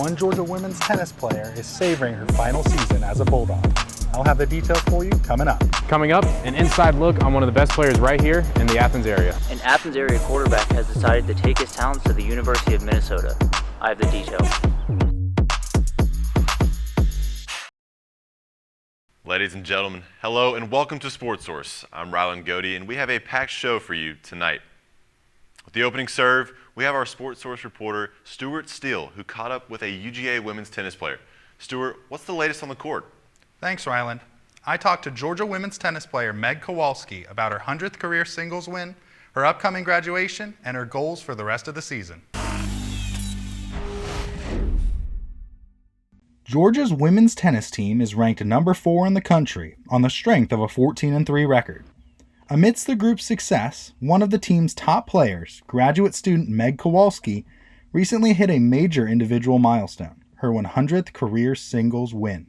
one Georgia women's tennis player is savoring her final season as a Bulldog. I'll have the details for you coming up. Coming up, an inside look on one of the best players right here in the Athens area. An Athens area quarterback has decided to take his talents to the University of Minnesota. I have the details. Ladies and gentlemen, hello and welcome to Sportsource. I'm Ryland Grady, and we have a packed show for you tonight. With the opening serve, we have our Sportsource reporter, Stuart Steele, who caught up with a UGA women's tennis player. Stuart, what's the latest on the court? Thanks, Ryland. I talked to Georgia women's tennis player Meg Kowalski about her 100th career singles win, her upcoming graduation, and her goals for the rest of the season. Georgia's women's tennis team is ranked number 4 in the country on the strength of a 14-3 record. Amidst the group's success, one of the team's top players, graduate student Meg Kowalski, recently hit a major individual milestone, her 100th career singles win.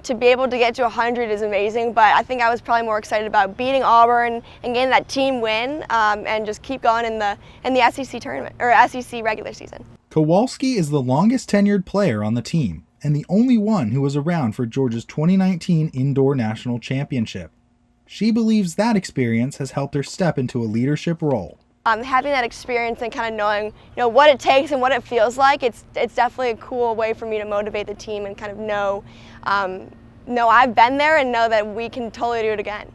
To be able to get to 100 is amazing, but I think I was probably more excited about beating Auburn and getting that team win and just keep going in the SEC tournament or SEC regular season. Kowalski is the longest tenured player on the team and the only one who was around for Georgia's 2019 Indoor National Championship. She believes that experience has helped her step into a leadership role. Having that experience and kind of knowing, what it takes and what it feels like, it's definitely a cool way for me to motivate the team and kind of know I've been there and know that we can totally do it again.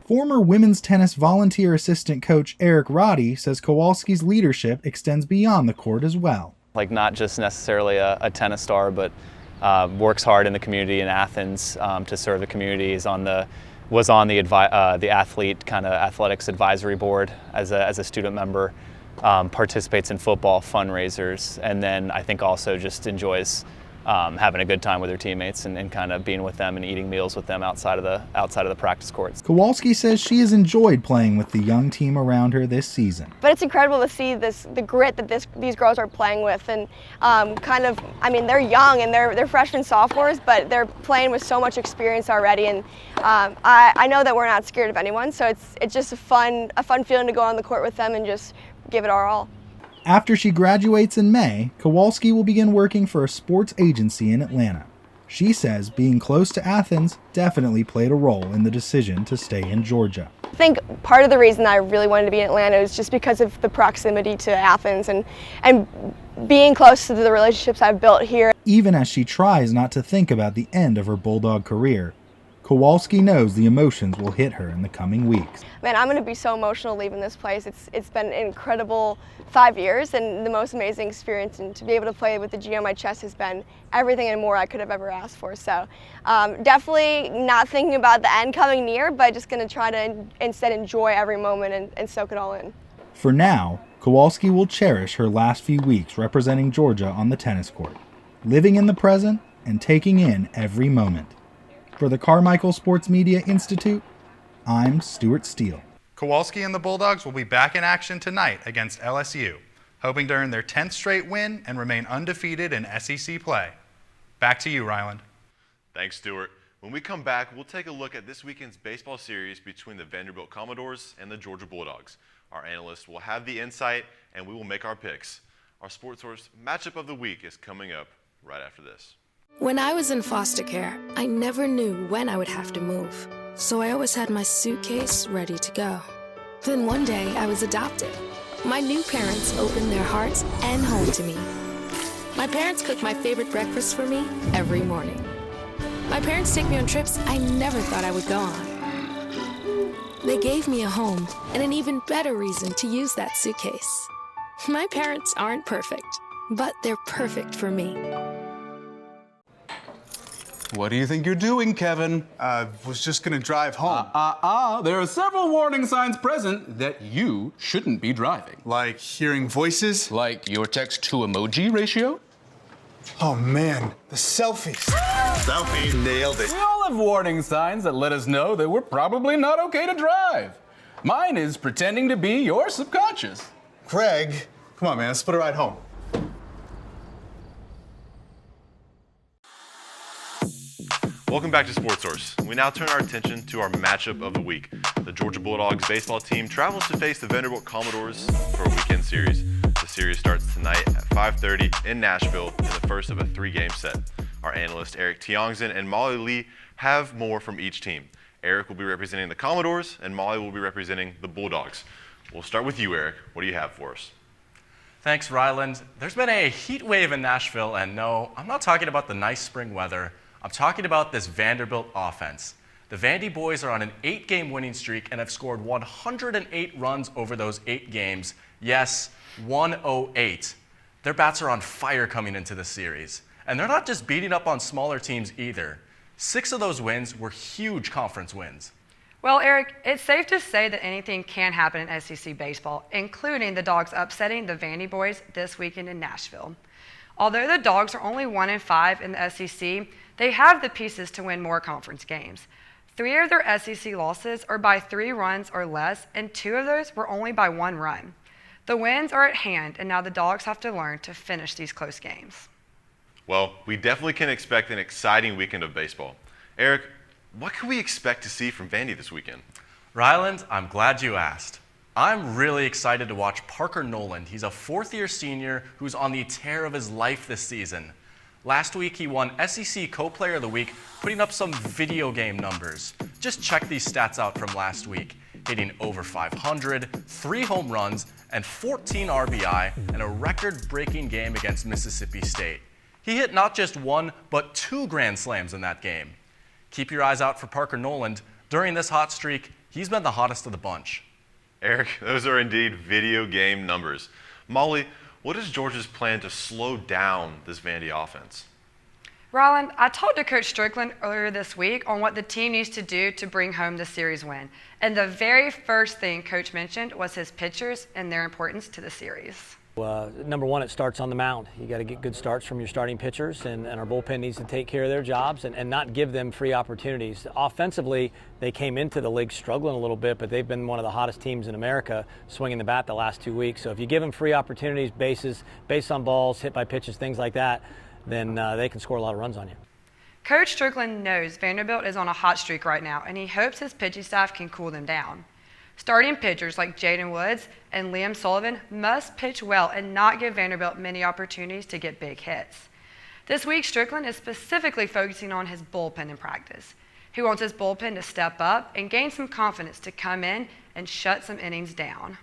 Former women's tennis volunteer assistant coach Eric Roddy says Kowalski's leadership extends beyond the court as well. Not just necessarily a tennis star, but works hard in the community in Athens to serve the community. Was on the athlete kind of athletics advisory board as a student member, participates in football fundraisers, and then I think also just enjoys having a good time with her teammates and kind of being with them and eating meals with them outside of the practice courts. Kowalski says she has enjoyed playing with the young team around her this season. But it's incredible to see the grit that these girls are playing with, and they're young and they're freshmen, sophomores, but they're playing with so much experience already, and I know that we're not scared of anyone, so it's just a fun feeling to go on the court with them and just give it our all. After she graduates in May, Kowalski will begin working for a sports agency in Atlanta. She says being close to Athens definitely played a role in the decision to stay in Georgia. I think part of the reason I really wanted to be in Atlanta is just because of the proximity to Athens and being close to the relationships I've built here. Even as she tries not to think about the end of her Bulldog career, Kowalski knows the emotions will hit her in the coming weeks. Man, I'm going to be so emotional leaving this place. It's been an incredible 5 years and the most amazing experience, and to be able to play with the G on my chest has been everything and more I could have ever asked for. So definitely not thinking about the end coming near, but just going to try to instead enjoy every moment and soak it all in. For now, Kowalski will cherish her last few weeks representing Georgia on the tennis court, living in the present and taking in every moment. For the Carmical Sports Media Institute, I'm Stuart Steele. Kowalski and the Bulldogs will be back in action tonight against LSU, hoping to earn their 10th straight win and remain undefeated in SEC play. Back to you, Ryland. Thanks, Stuart. When we come back, we'll take a look at this weekend's baseball series between the Vanderbilt Commodores and the Georgia Bulldogs. Our analysts will have the insight, and we will make our picks. Our Sportsource matchup of the week is coming up right after this. When I was in foster care, I never knew when I would have to move, so I always had my suitcase ready to go. Then one day, I was adopted. My new parents opened their hearts and home to me. My parents cook my favorite breakfast for me every morning. My parents take me on trips I never thought I would go on. They gave me a home and an even better reason to use that suitcase. My parents aren't perfect, but they're perfect for me. What do you think you're doing, Kevin? Was just gonna drive home. There are several warning signs present that you shouldn't be driving. Like hearing voices? Like your text-to-emoji ratio? Oh man, the selfies. Selfie. Nailed it. We all have warning signs that let us know that we're probably not okay to drive. Mine is pretending to be your subconscious. Craig, come on man, let's split a ride home. Welcome back to Sportsource. We now turn our attention to our matchup of the week. The Georgia Bulldogs baseball team travels to face the Vanderbilt Commodores for a weekend series. The series starts tonight at 5:30 in Nashville in the first of a 3-game set. Our analysts Eric Tiongson and Molly Lee have more from each team. Eric will be representing the Commodores, and Molly will be representing the Bulldogs. We'll start with you, Eric. What do you have for us? Thanks, Ryland. There's been a heat wave in Nashville, and no, I'm not talking about the nice spring weather. I'm talking about this Vanderbilt offense. The Vandy boys are on an 8-game winning streak and have scored 108 runs over those 8 games. Yes, 108. Their bats are on fire coming into the series. And they're not just beating up on smaller teams either. 6 of those wins were huge conference wins. Well, Eric, it's safe to say that anything can happen in SEC baseball, including the Dogs upsetting the Vandy boys this weekend in Nashville. Although the Dogs are only 1-5 in the SEC, they have the pieces to win more conference games. 3 of their SEC losses are by 3 runs or less, and 2 of those were only by 1 run. The wins are at hand, and now the Dogs have to learn to finish these close games. Well, we definitely can expect an exciting weekend of baseball. Eric, what can we expect to see from Vandy this weekend? Ryland, I'm glad you asked. I'm really excited to watch Parker Noland. He's a 4th-year senior who's on the tear of his life this season. Last week, he won SEC Co-Player of the Week, putting up some video game numbers. Just check these stats out from last week. Hitting over 500, 3 home runs, and 14 RBI, and a record-breaking game against Mississippi State. He hit not just 1, but 2 grand slams in that game. Keep your eyes out for Parker Noland. During this hot streak, he's been the hottest of the bunch. Eric, those are indeed video game numbers. Molly, what is Georgia's plan to slow down this Vandy offense? Ryland, I talked to Coach Strickland earlier this week on what the team needs to do to bring home the series win. And the very first thing Coach mentioned was his pitchers and their importance to the series. Number one, it starts on the mound. You got to get good starts from your starting pitchers, and our bullpen needs to take care of their jobs and not give them free opportunities. Offensively, they came into the league struggling a little bit, but they've been one of the hottest teams in America swinging the bat the last 2 weeks. So if you give them free opportunities, bases, base on balls, hit by pitches, things like that, then they can score a lot of runs on you. Coach Strickland knows Vanderbilt is on a hot streak right now, and he hopes his pitching staff can cool them down. Starting pitchers like Jaden Woods and Liam Sullivan must pitch well and not give Vanderbilt many opportunities to get big hits. This week, Strickland is specifically focusing on his bullpen in practice. He wants his bullpen to step up and gain some confidence to come in and shut some innings down.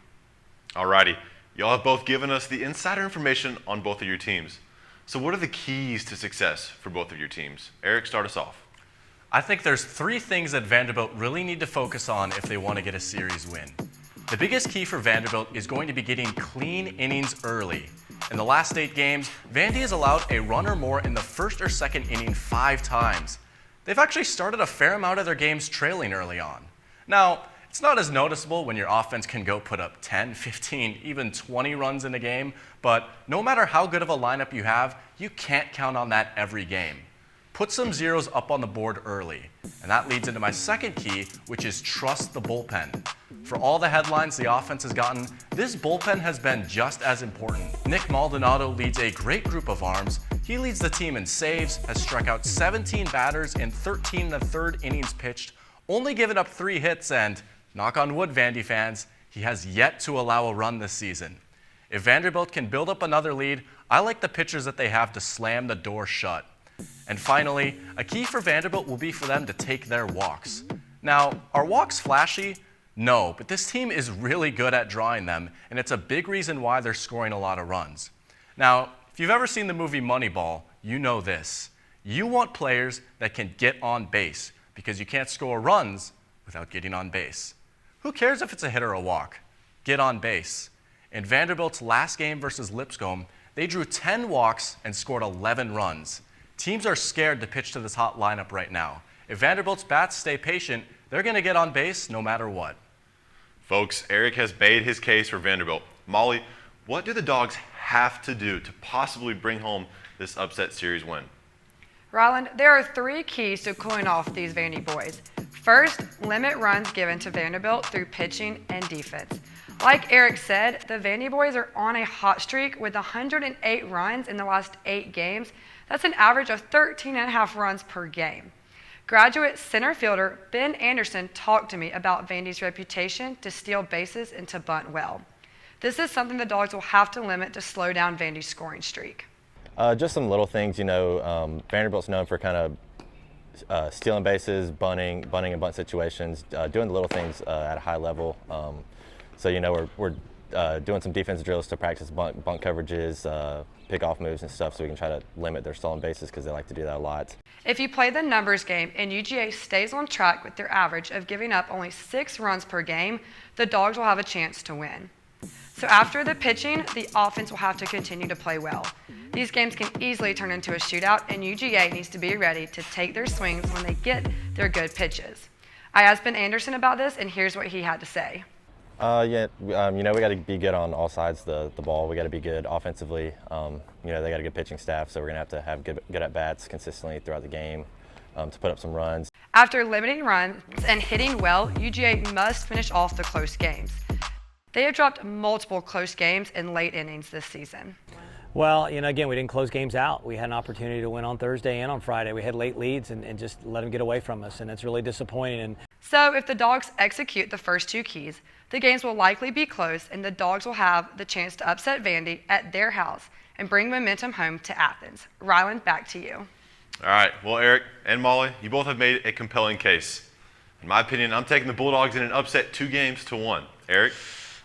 Alrighty, y'all have both given us the insider information on both of your teams. So what are the keys to success for both of your teams? Eric, start us off. I think there's 3 things that Vanderbilt really need to focus on if they want to get a series win. The biggest key for Vanderbilt is going to be getting clean innings early. In the last 8 games, Vandy has allowed a run or more in the first or second inning 5 times. They've actually started a fair amount of their games trailing early on. Now, it's not as noticeable when your offense can go put up 10, 15, even 20 runs in a game, but no matter how good of a lineup you have, you can't count on that every game. Put some zeros up on the board early. And that leads into my second key, which is trust the bullpen. For all the headlines the offense has gotten, this bullpen has been just as important. Nick Maldonado leads a great group of arms. He leads the team in saves, has struck out 17 batters in 13 1/3 innings pitched, only given up 3 hits, and, knock on wood, Vandy fans, he has yet to allow a run this season. If Vanderbilt can build up another lead, I like the pitchers that they have to slam the door shut. And finally, a key for Vanderbilt will be for them to take their walks. Now, are walks flashy? No, but this team is really good at drawing them, and it's a big reason why they're scoring a lot of runs. Now, if you've ever seen the movie Moneyball, you know this. You want players that can get on base, because you can't score runs without getting on base. Who cares if it's a hit or a walk? Get on base. In Vanderbilt's last game versus Lipscomb, they drew 10 walks and scored 11 runs. Teams are scared to pitch to this hot lineup right now. If Vanderbilt's bats stay patient, they're going to get on base no matter what. Folks, Eric has made his case for Vanderbilt. Molly, what do the Dogs have to do to possibly bring home this upset series win? Ryland, there are 3 keys to cooling off these Vandy boys. First, limit runs given to Vanderbilt through pitching and defense. Like Eric said, the Vandy boys are on a hot streak with 108 runs in the last 8 games. That's an average of 13.5 runs per game. Graduate center fielder Ben Anderson talked to me about Vandy's reputation to steal bases and to bunt well. This is something the Dogs will have to limit to slow down Vandy's scoring streak. Just some little things, Vanderbilt's known for kind of stealing bases, bunting and bunt situations, doing the little things at a high level. We're doing some defensive drills to practice bunt coverages, pick-off moves and stuff, so we can try to limit their stolen bases because they like to do that a lot. If you play the numbers game and UGA stays on track with their average of giving up only 6 runs per game, the Dogs will have a chance to win. So after the pitching, the offense will have to continue to play well. These games can easily turn into a shootout, and UGA needs to be ready to take their swings when they get their good pitches. I asked Ben Anderson about this, and here's what he had to say. We got to be good on all sides of the ball. We got to be good offensively. They got a good pitching staff, so we're going to have good at-bats consistently throughout the game to put up some runs. After limiting runs and hitting well, UGA must finish off the close games. They have dropped multiple close games in late innings this season. Well, again, we didn't close games out. We had an opportunity to win on Thursday and on Friday. We had late leads and just let them get away from us, and it's really disappointing. So if the Dogs execute the first 2 keys, the games will likely be close, and the Dogs will have the chance to upset Vandy at their house and bring momentum home to Athens. Ryland, back to you. All right. Well, Eric and Molly, you both have made a compelling case. In my opinion, I'm taking the Bulldogs in an upset 2-1. Eric?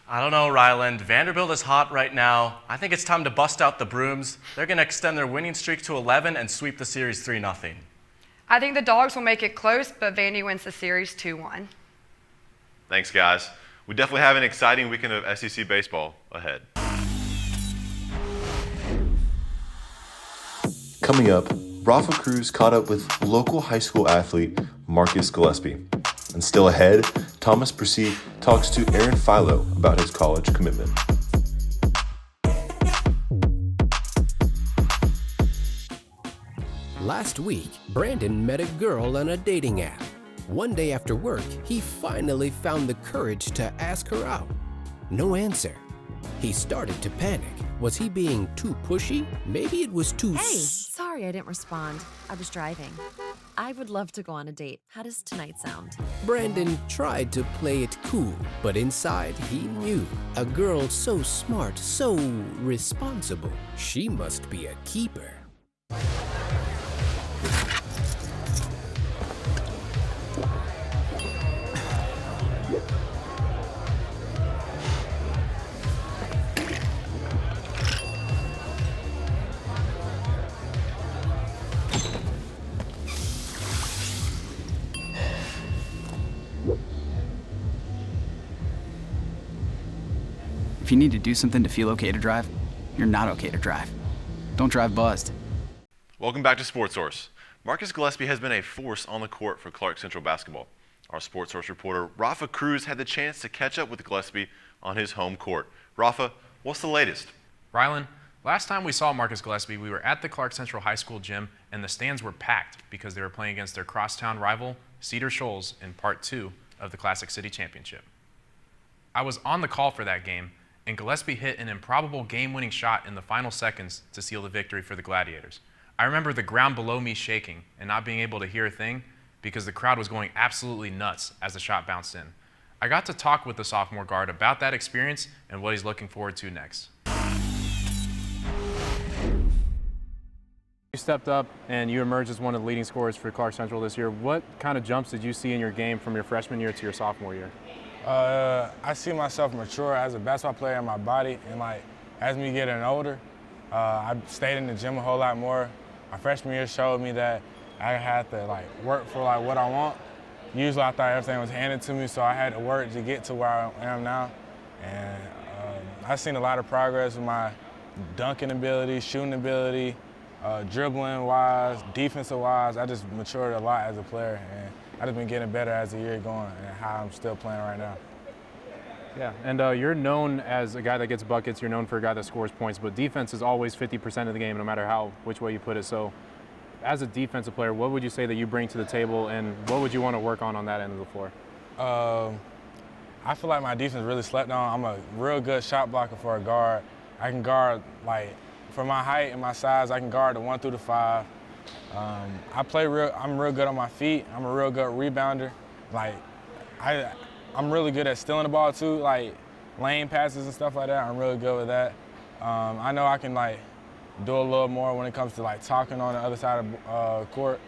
I don't know, Ryland. Vanderbilt is hot right now. I think it's time to bust out the brooms. They're going to extend their winning streak to 11 and sweep the series 3-0. I think the Dogs will make it close, but Vandy wins the series 2-1. Thanks, guys. We definitely have an exciting weekend of SEC baseball ahead. Coming up, Rafa Cruz caught up with local high school athlete Marcus Gillespie. And still ahead, Thomas Bresee talks to Aaron Philo about his college commitment. Last week, Brandon met a girl on a dating app. One day after work, he finally found the courage to ask her out. No answer. He started to panic. Was he being too pushy? Maybe it was too... Hey, sorry I didn't respond. I was driving. I would love to go on a date. How does tonight sound? Brandon tried to play it cool, but inside he knew. A girl so smart, so responsible. She must be a keeper. If you need to do something to feel okay to drive, you're not okay to drive. Don't drive buzzed. Welcome back to Sportsource. Marcus Gillespie has been a force on the court for Clark Central basketball. Our Sportsource reporter, Rafa Cruz, had the chance to catch up with Gillespie on his home court. Rafa, what's the latest? Rylan, last time we saw Marcus Gillespie, we were at the Clark Central High School gym, and the stands were packed because they were playing against their crosstown rival, Cedar Shoals, in Part 2 of the Classic City Championship. I was on the call for that game, and Gillespie hit an improbable game-winning shot in the final seconds to seal the victory for the Gladiators. I remember the ground below me shaking and not being able to hear a thing because the crowd was going absolutely nuts as the shot bounced in. I got to talk with the sophomore guard about that experience and what he's looking forward to next. You stepped up and you emerged as one of the leading scorers for Clark Central this year. What kind of jumps did you see in your game from your freshman year to your sophomore year? I see myself mature as a basketball player in my body, and as me getting older, I stayed in the gym a whole lot more. My freshman year showed me that I had to work for what I want. Usually I thought everything was handed to me, so I had to work to get to where I am now. And I've seen a lot of progress with my dunking ability, shooting ability, dribbling-wise, defensive-wise. I just matured a lot as a player, and I've just been getting better as the year going and how I'm still playing right now. Yeah, and you're known as a guy that gets buckets. You're known for a guy that scores points, but defense is always 50% of the game, no matter which way you put it. So as a defensive player, what would you say that you bring to the table, and what would you want to work on that end of the floor? I feel like my defense really slept on. I'm a real good shot blocker for a guard. I can guard, for my height and my size, I can guard the 1 through the 5. I'm real good on my feet. I'm a real good rebounder. I'm really good at stealing the ball too. lane passes and stuff like that, I'm really good with that. I know I can like do a little more when it comes to like talking on the other side of court,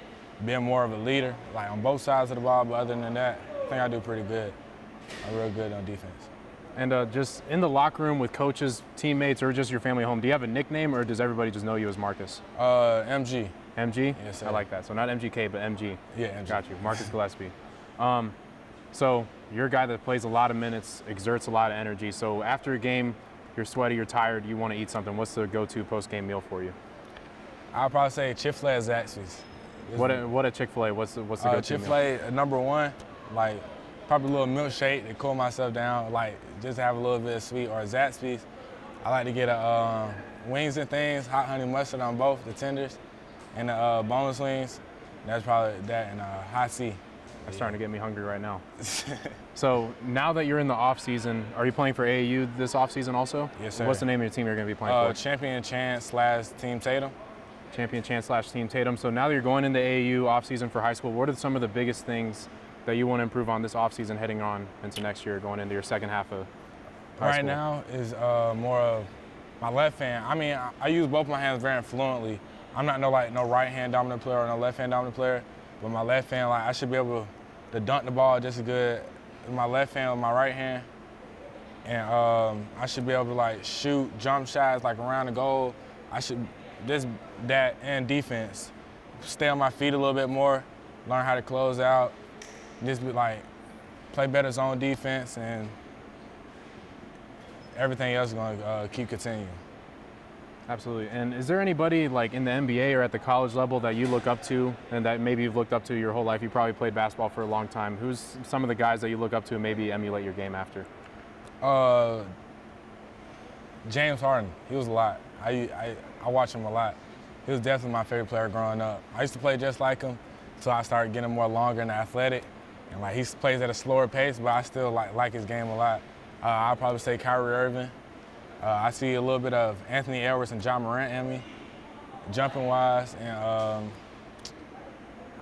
being more of a leader, like on both sides of the ball. But other than that, I think I do pretty good. I'm real good on defense. And just in the locker room with coaches, teammates, or just your family home, do you have a nickname, or does everybody just know you as Marcus? MG. MG? Yes, sir. I like that. So not MGK, but MG. Yeah, MG. Got you. Marcus Gillespie. So you're a guy that plays a lot of minutes, exerts a lot of energy. So after a game, you're sweaty, you're tired, you want to eat something. What's the go-to post-game meal for you? I'll probably say Chick-fil-A is Zaxby's. What a Chick-fil-A? What's the go-to meal? Chick-fil-A, number one, like probably a little milkshake to cool myself down, like just have a little bit of sweet, or Zaxby's. I like to get a wings and things, hot honey mustard on both, the tenders, and the boneless wings. That's probably that, and hot C. That's starting to get me hungry right now. So now that you're in the off season, are you playing for AAU this off season also? Yes, sir. What's the name of your team you're going to be playing for? Champion Chance / Team Tatum. Champion Chance / Team Tatum. So now that you're going into AAU off season for high school, what are some of the biggest things that you want to improve on this off season heading on into next year, going into your second half of high school? Right now is more of my left hand. I mean, I use both my hands very fluently. I'm not no right hand dominant player or no left hand dominant player, but my left hand, like I should be able to dunk the ball just as good with my left hand with my right hand, and I should be able to like shoot jump shots like around the goal. I should that and defense, stay on my feet a little bit more, learn how to close out, just be like play better zone defense, and everything else is going to keep continuing. Absolutely. And is there anybody like in the NBA or at the college level that you look up to and that maybe you've looked up to your whole life? You probably played basketball for a long time. Who's some of the guys that you look up to and maybe emulate your game after? James Harden. He was a lot. I watch him a lot. He was definitely my favorite player growing up. I used to play just like him, so I started getting more longer and athletic. And like he plays at a slower pace, but I still like his game a lot. I'll probably say Kyrie Irving. I see a little bit of Anthony Edwards and John Morant in me, jumping wise, and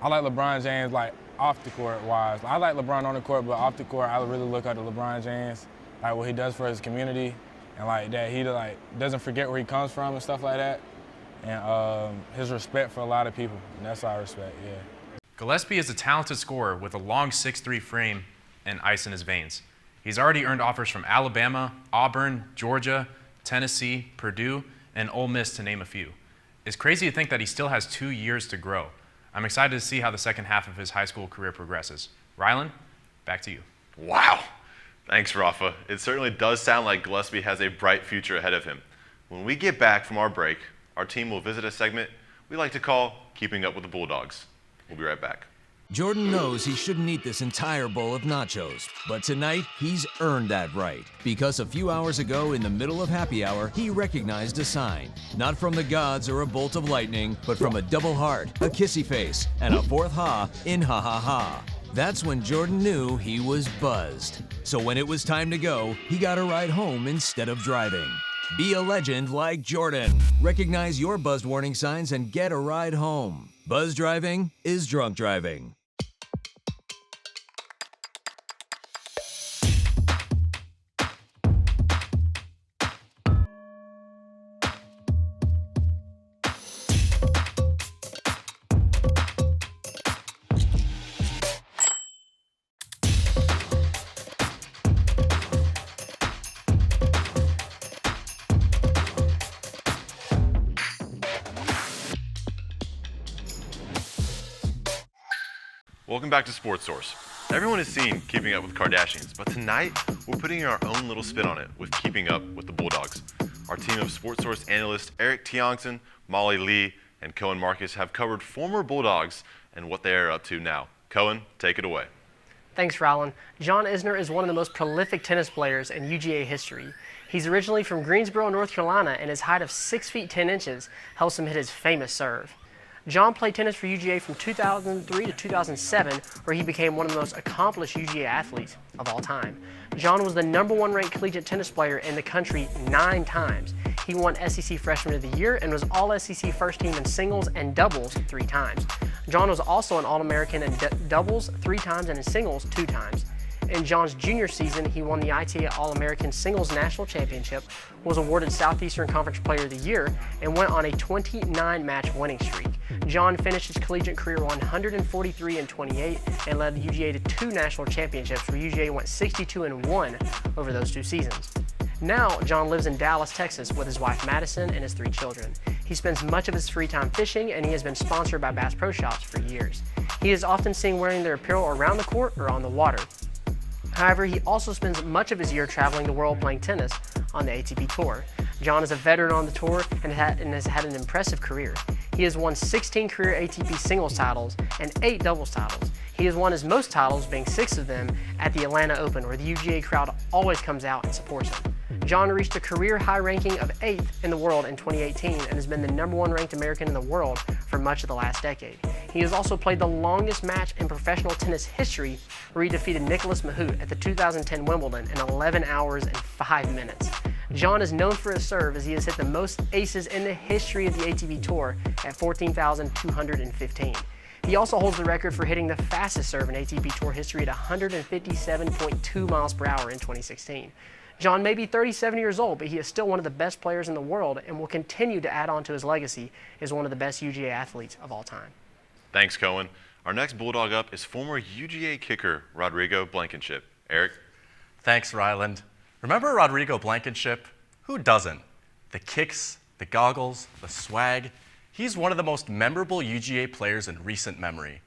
I like LeBron James like off the court wise. I like LeBron on the court, but off the court, I really look up to LeBron James, like what he does for his community, and like that he like doesn't forget where he comes from and stuff like that, and his respect for a lot of people, and that's what I respect. Yeah. Gillespie is a talented scorer with a long 6'3" frame and ice in his veins. He's already earned offers from Alabama, Auburn, Georgia, Tennessee, Purdue, and Ole Miss, to name a few. It's crazy to think that he still has 2 years to grow. I'm excited to see how the second half of his high school career progresses. Rylan, back to you. Wow. Thanks, Rafa. It certainly does sound like Gillespie has a bright future ahead of him. When we get back from our break, our team will visit a segment we like to call Keeping Up with the Bulldogs. We'll be right back. Jordan knows he shouldn't eat this entire bowl of nachos, but tonight he's earned that right. Because a few hours ago in the middle of happy hour, he recognized a sign. Not from the gods or a bolt of lightning, but from a double heart, a kissy face, and a fourth ha in ha ha ha. That's when Jordan knew he was buzzed. So when it was time to go, he got a ride home instead of driving. Be a legend like Jordan. Recognize your buzzed warning signs and get a ride home. Buzz driving is drunk driving. Welcome back to Sportsource. Everyone has seen Keeping Up with Kardashians, but tonight we're putting our own little spin on it with Keeping Up with the Bulldogs. Our team of Sportsource analysts Eric Tiongson, Molly Lee, and Cohen Marcus have covered former Bulldogs and what they are up to now. Cohen, take it away. Thanks, Rylan. John Isner is one of the most prolific tennis players in UGA history. He's originally from Greensboro, North Carolina, and his height of 6 feet 10 inches helps him hit his famous serve. John played tennis for UGA from 2003 to 2007, where he became one of the most accomplished UGA athletes of all time. John was the #1 ranked collegiate tennis player in the country 9 times. He won SEC Freshman of the Year and was All-SEC First Team in singles and doubles 3 times. John was also an All-American in doubles 3 times and in singles 2 times. In John's junior season, he won the ITA All-American Singles National Championship, was awarded Southeastern Conference Player of the Year, and went on a 29-match winning streak. John finished his collegiate career 143-28 and led UGA to 2 national championships, where UGA went 62-1 over those 2 seasons. Now, John lives in Dallas, Texas with his wife Madison and his 3 children. He spends much of his free time fishing, and he has been sponsored by Bass Pro Shops for years. He is often seen wearing their apparel around the court or on the water. However, he also spends much of his year traveling the world playing tennis on the ATP Tour. John is a veteran on the tour and has had an impressive career. He has won 16 career ATP singles titles and 8 doubles titles. He has won his most titles, being 6 of them at the Atlanta Open, where the UGA crowd always comes out and supports him. John reached a career high ranking of 8th in the world in 2018 and has been the #1 ranked American in the world for much of the last decade. He has also played the longest match in professional tennis history, where he defeated Nicolas Mahut at the 2010 Wimbledon in 11 hours and 5 minutes. John is known for his serve, as he has hit the most aces in the history of the ATP Tour at 14,215. He also holds the record for hitting the fastest serve in ATP Tour history at 157.2 miles per hour in 2016. John may be 37 years old, but he is still one of the best players in the world and will continue to add on to his legacy as one of the best UGA athletes of all time. Thanks, Cohen. Our next Bulldog up is former UGA kicker Rodrigo Blankenship. Eric? Thanks, Ryland. Remember Rodrigo Blankenship? Who doesn't? The kicks, the goggles, the swag. He's one of the most memorable UGA players in recent memory.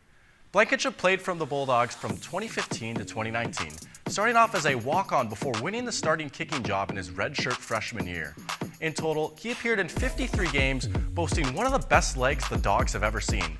Blankenship played from the Bulldogs from 2015 to 2019, starting off as a walk-on before winning the starting kicking job in his redshirt freshman year. In total, he appeared in 53 games, boasting one of the best legs the Dogs have ever seen.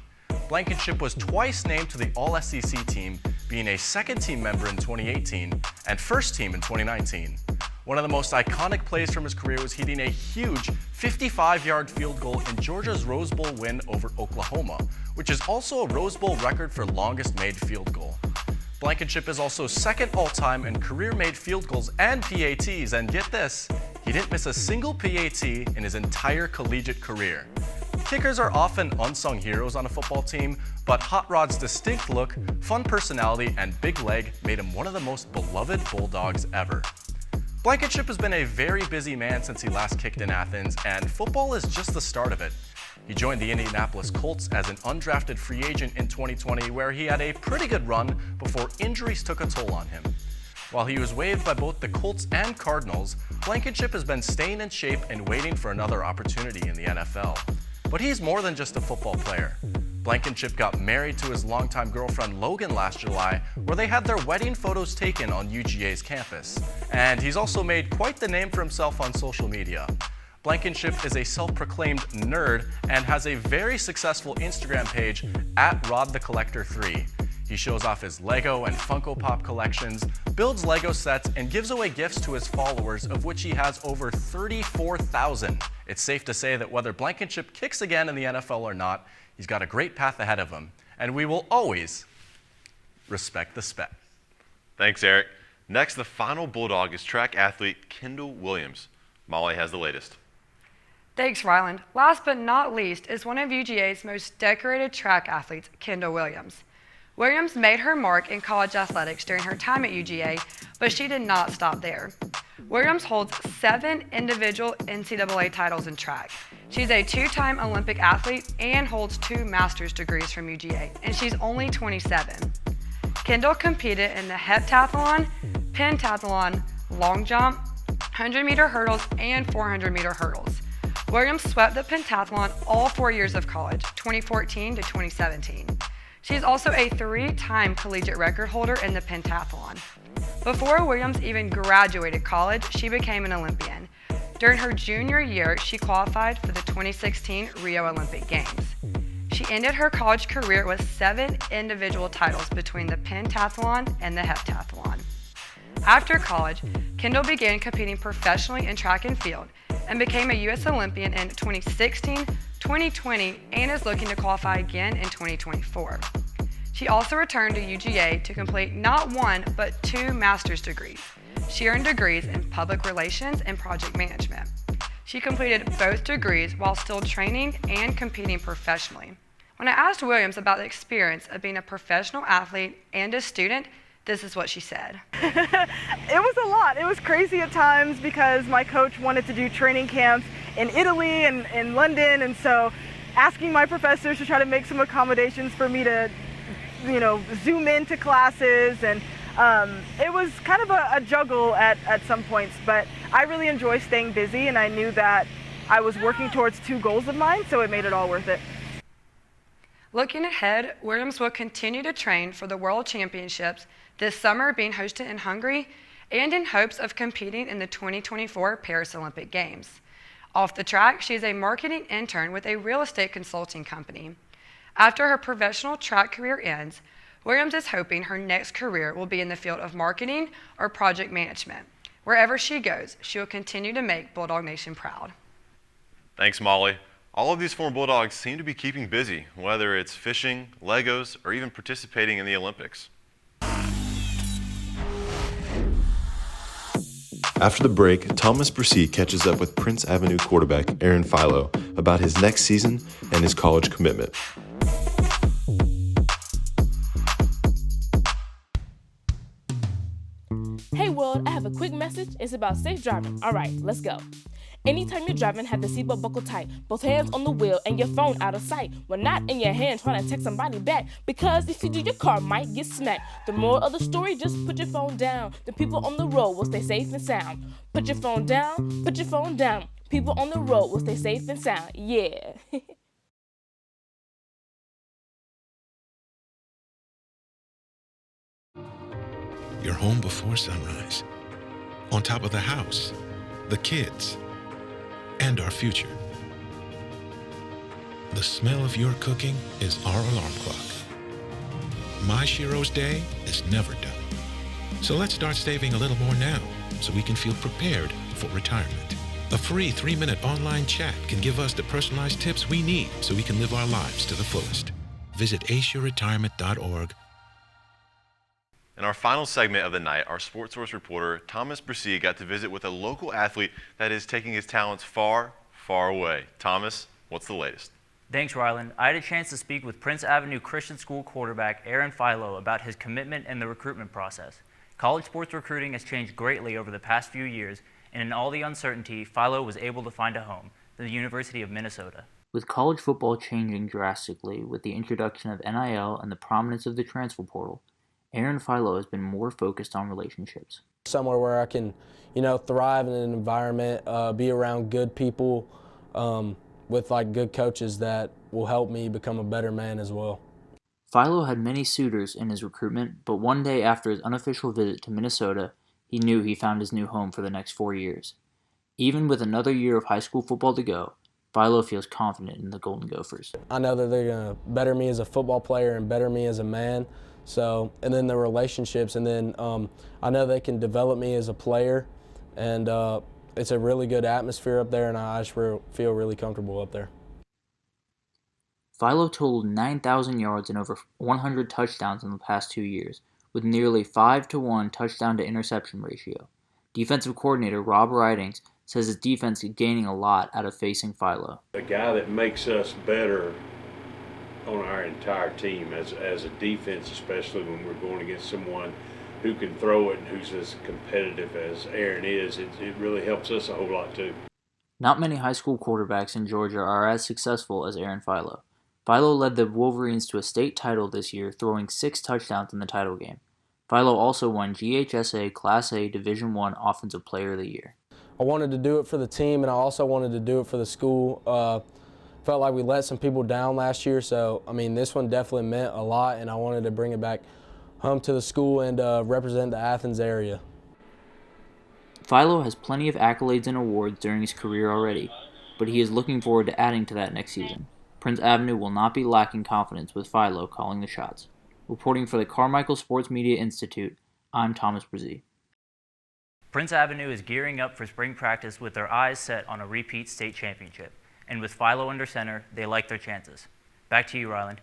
Blankenship was twice named to the All-SEC team, being a second-team member in 2018 and first-team in 2019. One of the most iconic plays from his career was hitting a huge 55-yard field goal in Georgia's Rose Bowl win over Oklahoma, which is also a Rose Bowl record for longest made field goal. Blankenship is also second all-time in career-made field goals and PATs, and get this, he didn't miss a single PAT in his entire collegiate career. Kickers are often unsung heroes on a football team, but Hot Rod's distinct look, fun personality, and big leg made him one of the most beloved Bulldogs ever. Blankenship has been a very busy man since he last kicked in Athens, and football is just the start of it. He joined the Indianapolis Colts as an undrafted free agent in 2020, where he had a pretty good run before injuries took a toll on him. While he was waived by both the Colts and Cardinals, Blankenship has been staying in shape and waiting for another opportunity in the NFL. But he's more than just a football player. Blankenship got married to his longtime girlfriend Logan last July, where they had their wedding photos taken on UGA's campus. And he's also made quite the name for himself on social media. Blankenship is a self-proclaimed nerd and has a very successful Instagram page @RodTheCollector3. He shows off his Lego and Funko Pop collections, builds Lego sets, and gives away gifts to his followers, of which he has over 34,000. It's safe to say that whether Blankenship kicks again in the NFL or not, he's got a great path ahead of him, and we will always respect the spec. Thanks, Eric. Next, the final Bulldog is track athlete Kendall Williams. Molly has the latest. Thanks, Ryland. Last but not least is one of UGA's most decorated track athletes, Kendall Williams. Williams made her mark in college athletics during her time at UGA, but she did not stop there. Williams holds 7 individual NCAA titles in track. She's a 2-time Olympic athlete and holds 2 master's degrees from UGA, and she's only 27. Kendall competed in the heptathlon, pentathlon, long jump, 100-meter hurdles, and 400-meter hurdles. Williams swept the pentathlon all 4 years of college, 2014 to 2017. She's also a 3-time collegiate record holder in the pentathlon. Before Williams even graduated college, she became an Olympian. During her junior year, she qualified for the 2016 Rio Olympic Games. She ended her college career with 7 individual titles between the pentathlon and the heptathlon. After college, Kendall began competing professionally in track and field and became a U.S. Olympian in 2016, 2020, and is looking to qualify again in 2024. She also returned to UGA to complete not 1, but 2 master's degrees. She earned degrees in public relations and project management. She completed both degrees while still training and competing professionally. When I asked Williams about the experience of being a professional athlete and a student, This is what she said. It was a lot. It was crazy at times because my coach wanted to do training camps in Italy and in London, and so asking my professors to try to make some accommodations for me to, zoom into classes, and it was kind of a juggle at some points, but I really enjoy staying busy, and I knew that I was working towards 2 goals of mine, so it made it all worth it. Looking ahead, Williams will continue to train for the World Championships this summer being hosted in Hungary and in hopes of competing in the 2024 Paris Olympic Games. Off the track, she is a marketing intern with a real estate consulting company. After her professional track career ends, Williams is hoping her next career will be in the field of marketing or project management. Wherever she goes, she will continue to make Bulldog Nation proud. Thanks, Molly. All of these former Bulldogs seem to be keeping busy, whether it's fishing, Legos, or even participating in the Olympics. After the break, Thomas Bresee catches up with Prince Avenue quarterback Aaron Philo about his next season and his college commitment. Hey world, I have a quick message. It's about safe driving. All right, let's go. Anytime you're driving, have the seatbelt buckled tight, both hands on the wheel and your phone out of sight. When not in your hand trying to text somebody back, because if you do, your car might get smacked. The moral of the story, just put your phone down. The people on the road will stay safe and sound. Put your phone down, put your phone down. People on the road will stay safe and sound. Yeah. You're home before sunrise, on top of the house, the kids, and our future. The smell of your cooking is our alarm clock. My Shiro's day is never done. So let's start saving a little more now so we can feel prepared for retirement. A free 3-minute online chat can give us the personalized tips we need so we can live our lives to the fullest. Visit aceyourretirement.org. In our final segment of the night, our Sportsource reporter, Thomas Bresee, got to visit with a local athlete that is taking his talents far, far away. Thomas, what's the latest? Thanks, Ryland. I had a chance to speak with Prince Avenue Christian School quarterback Aaron Philo about his commitment and the recruitment process. College sports recruiting has changed greatly over the past few years, and in all the uncertainty, Philo was able to find a home, the University of Minnesota. With college football changing drastically with the introduction of NIL and the prominence of the transfer portal, Aaron Philo has been more focused on relationships. Somewhere where I can, thrive in an environment, be around good people, with good coaches that will help me become a better man as well. Philo had many suitors in his recruitment, but one day after his unofficial visit to Minnesota, he knew he found his new home for the next 4 years. Even with another year of high school football to go, Philo feels confident in the Golden Gophers. I know that they're going to better me as a football player and better me as a man. So, and then the relationships, and then I know they can develop me as a player, and it's a really good atmosphere up there, and I just feel really comfortable up there. Philo totaled 9,000 yards and over 100 touchdowns in the past 2 years, with nearly 5-to-1 touchdown to interception ratio. Defensive coordinator Rob Ridings says his defense is gaining a lot out of facing Philo. A guy that makes us better on our entire team as a defense, especially when we're going against someone who can throw it and who's as competitive as Aaron is, it really helps us a whole lot too. Not many high school quarterbacks in Georgia are as successful as Aaron Philo. Philo led the Wolverines to a state title this year, throwing 6 touchdowns in the title game. Philo also won GHSA Class A Division I Offensive Player of the Year. I wanted to do it for the team, and I also wanted to do it for the school. Felt like we let some people down last year, so this one definitely meant a lot, and I wanted to bring it back home to the school and represent the Athens area. Philo has plenty of accolades and awards during his career already, but he is looking forward to adding to that next season. Prince Avenue will not be lacking confidence with Philo calling the shots. Reporting for the Carmical Sports Media Institute, I'm Thomas Bresee. Prince Avenue is gearing up for spring practice with their eyes set on a repeat state championship. And with Philo under center, they like their chances. Back to you, Ryland.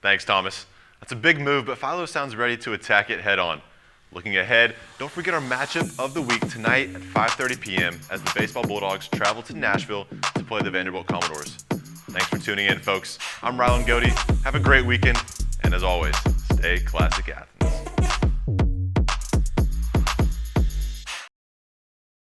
Thanks, Thomas. That's a big move, but Philo sounds ready to attack it head on. Looking ahead, don't forget our matchup of the week tonight at 5:30 p.m. as the Baseball Bulldogs travel to Nashville to play the Vanderbilt Commodores. Thanks for tuning in, folks. I'm Ryland Grady. Have a great weekend, and as always, stay classic Athens.